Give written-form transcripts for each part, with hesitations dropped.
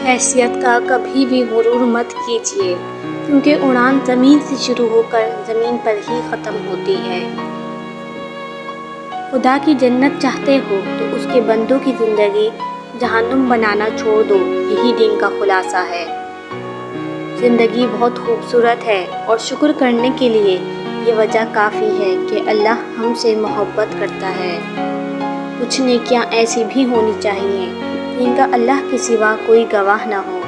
حیثیت کا کبھی بھی غرور مت کیجیے، کیونکہ اڑان زمین سے شروع ہو کر زمین پر ہی ختم ہوتی ہے۔ خدا کی جنت چاہتے ہو تو اس کے بندوں کی زندگی جہنم بنانا چھوڑ دو، یہی دین کا خلاصہ ہے۔ زندگی بہت خوبصورت ہے اور شکر کرنے کے لیے یہ وجہ کافی ہے کہ اللہ ہم سے محبت کرتا ہے۔ کچھ نیکیاں ایسی بھی ہونی چاہیے جن کا اللہ کے سوا کوئی گواہ نہ ہو۔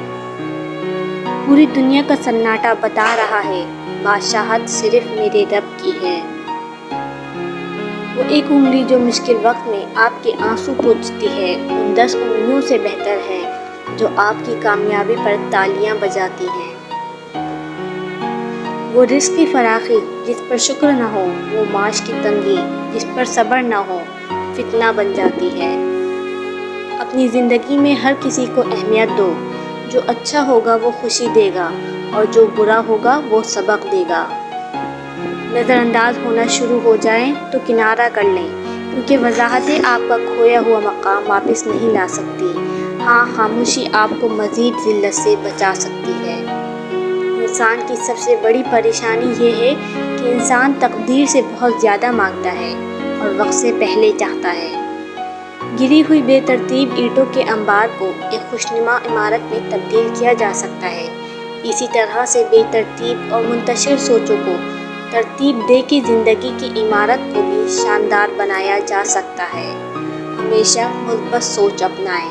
پوری دنیا کا سناٹا بتا رہا ہے بادشاہت صرف میرے رب کی ہے۔ وہ ایک انگلی جو مشکل وقت میں آپ کے آنسو پوچھتی ہے ان 10 انگلیوں سے بہتر ہے جو آپ کی کامیابی پر تالیاں بجاتی ہیں۔ وہ رزق کی فراخی جس پر شکر نہ ہو، وہ معاش کی تنگی جس پر صبر نہ ہو، فتنہ بن جاتی ہے۔ اپنی زندگی میں ہر کسی کو اہمیت دو، جو اچھا ہوگا وہ خوشی دے گا اور جو برا ہوگا وہ سبق دے گا۔ نظر انداز ہونا شروع ہو جائیں تو کنارہ کر لیں، کیونکہ وضاحتیں آپ کا کھویا ہوا مقام واپس نہیں لا سکتی۔ ہاں، خاموشی آپ کو مزید ذلت سے بچا سکتی ہے۔ انسان کی سب سے بڑی پریشانی یہ ہے کہ انسان تقدیر سے بہت زیادہ مانگتا ہے اور وقت سے پہلے چاہتا ہے۔ گری ہوئی بے ترتیب اینٹوں کے انبار کو ایک خوشنما عمارت میں تبدیل کیا جا سکتا ہے، اسی طرح سے بے ترتیب اور منتشر سوچوں کو ترتیب دے کے زندگی کی عمارت کو بھی شاندار بنایا جا سکتا ہے۔ ہمیشہ مثبت سوچ اپنائیں۔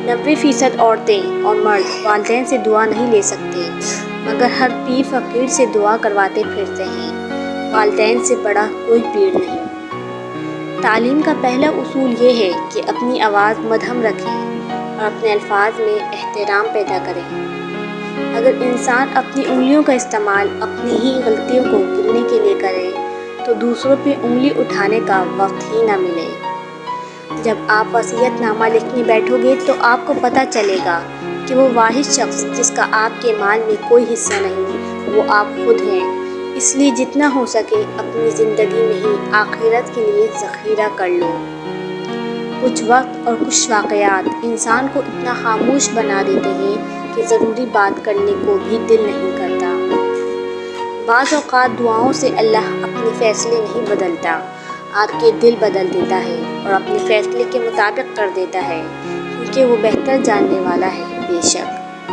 90% عورتیں اور مرد والدین سے دعا نہیں لے سکتے، مگر ہر پیر فقیر سے دعا کرواتے پھرتے ہیں۔ والدین سے بڑا کوئی پیر نہیں۔ تعلیم کا پہلا اصول یہ ہے کہ اپنی آواز مدھم رکھیں اور اپنے الفاظ میں احترام پیدا کریں۔ اگر انسان اپنی انگلیوں کا استعمال اپنی ہی غلطیوں کو گننے کے لیے کرے تو دوسروں پہ انگلی اٹھانے کا وقت ہی نہ ملے۔ جب آپ وصیت نامہ لکھنے بیٹھو گے تو آپ کو پتہ چلے گا کہ وہ واحد شخص جس کا آپ کے مال میں کوئی حصہ نہیں، وہ آپ خود ہیں۔ اس لیے جتنا ہو سکے اپنی زندگی میں ہی آخرت کے لیے ذخیرہ کر لو۔ کچھ وقت اور کچھ واقعات انسان کو اتنا خاموش بنا دیتے ہیں کہ ضروری بات کرنے کو بھی دل نہیں کرتا۔ بعض اوقات دعاؤں سے اللہ اپنے فیصلے نہیں بدلتا، آپ کے دل بدل دیتا ہے اور اپنے فیصلے کے مطابق کر دیتا ہے، کیونکہ وہ بہتر جاننے والا ہے۔ بے شک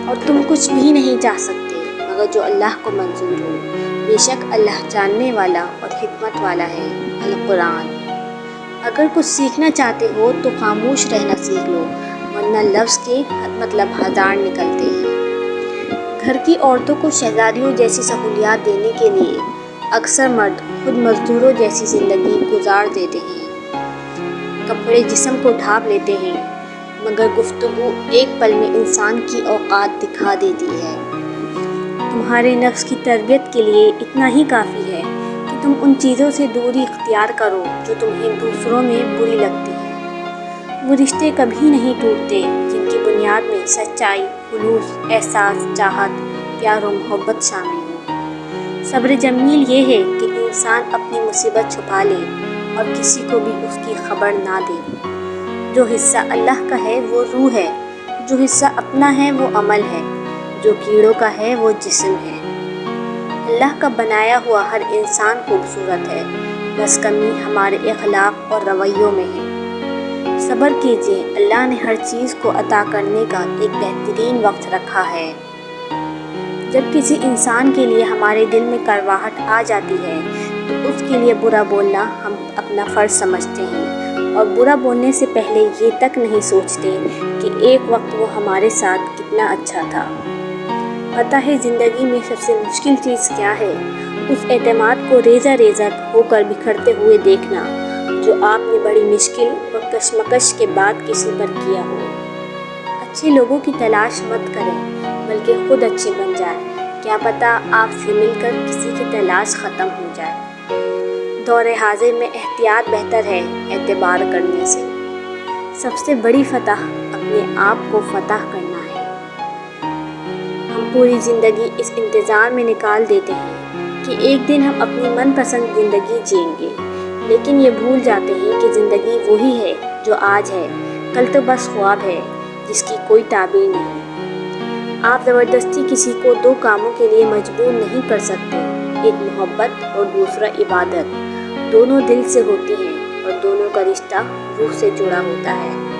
اور تم کچھ بھی نہیں چاہ سکتے مگر جو اللہ کو منظور ہو۔ بے شک اللہ جاننے والا اور حکمت والا ہے۔ القرآن۔ اگر کچھ سیکھنا چاہتے ہو تو خاموش رہنا سیکھ لو، ورنہ لفظ کے مطلب ہزار نکلتے ہیں۔ گھر کی عورتوں کو شہزادیوں جیسی سہولیات دینے کے لیے اکثر مرد خود مزدوروں جیسی زندگی گزار دیتے ہیں۔ کپڑے جسم کو ڈھانپ لیتے ہیں، مگر گفتگو ایک پل میں انسان کی اوقات دکھا دیتی ہے۔ تمہارے نفس کی تربیت کے لیے اتنا ہی کافی ہے کہ تم ان چیزوں سے دوری اختیار کرو جو تمہیں دوسروں میں بری لگتی ہیں۔ وہ رشتے کبھی نہیں ٹوٹتے جن کی بنیاد میں سچائی، خلوص، احساس، چاہت، پیار و محبت شامل ہوں۔ صبر جمیل یہ ہے کہ انسان اپنی مصیبت چھپا لے اور کسی کو بھی اس کی خبر نہ دے۔ جو حصہ اللہ کا ہے وہ روح ہے، جو حصہ اپنا ہے وہ عمل ہے، جو کیڑوں کا ہے وہ جسم ہے۔ اللہ کا بنایا ہوا ہر انسان خوبصورت ہے، بس کمی ہمارے اخلاق اور رویوں میں ہے۔ صبر کیجیے، اللہ نے ہر چیز کو عطا کرنے کا ایک بہترین وقت رکھا ہے۔ جب کسی انسان کے لیے ہمارے دل میں کڑواہٹ آ جاتی ہے تو اس کے لیے برا بولنا ہم اپنا فرض سمجھتے ہیں اور برا بولنے سے پہلے یہ تک نہیں سوچتے کہ ایک وقت وہ ہمارے ساتھ کتنا اچھا تھا۔ پتہ ہے زندگی میں سب سے مشکل چیز کیا ہے؟ اس اعتماد کو ریزہ ریزہ ہو کر بکھرتے ہوئے دیکھنا جو آپ نے بڑی مشکل اور کشمکش کے بعد کسی پر کیا ہو۔ اچھے لوگوں کی تلاش مت کریں بلکہ خود اچھے بن جائیں، کیا پتہ آپ سے مل کر کسی کی تلاش ختم ہو جائے۔ دور حاضر میں احتیاط بہتر ہے اعتبار کرنے سے۔ سب سے بڑی فتح اپنے آپ کو فتح کرنا ہے۔ ہم پوری زندگی اس انتظار میں نکال دیتے ہیں کہ ایک دن ہم اپنی من پسند زندگی جئیں گے، لیکن یہ بھول جاتے ہیں کہ زندگی وہی ہے جو آج ہے، کل تو بس خواب ہے۔ جس کی کوئی تعبیر نہیں۔ آپ زبردستی کسی کو دو کاموں کے لیے مجبور نہیں کر سکتے، ایک محبت اور دوسرا عبادت۔ دونوں دل سے ہوتی ہیں اور دونوں کا رشتہ روح سے جڑا ہوتا ہے۔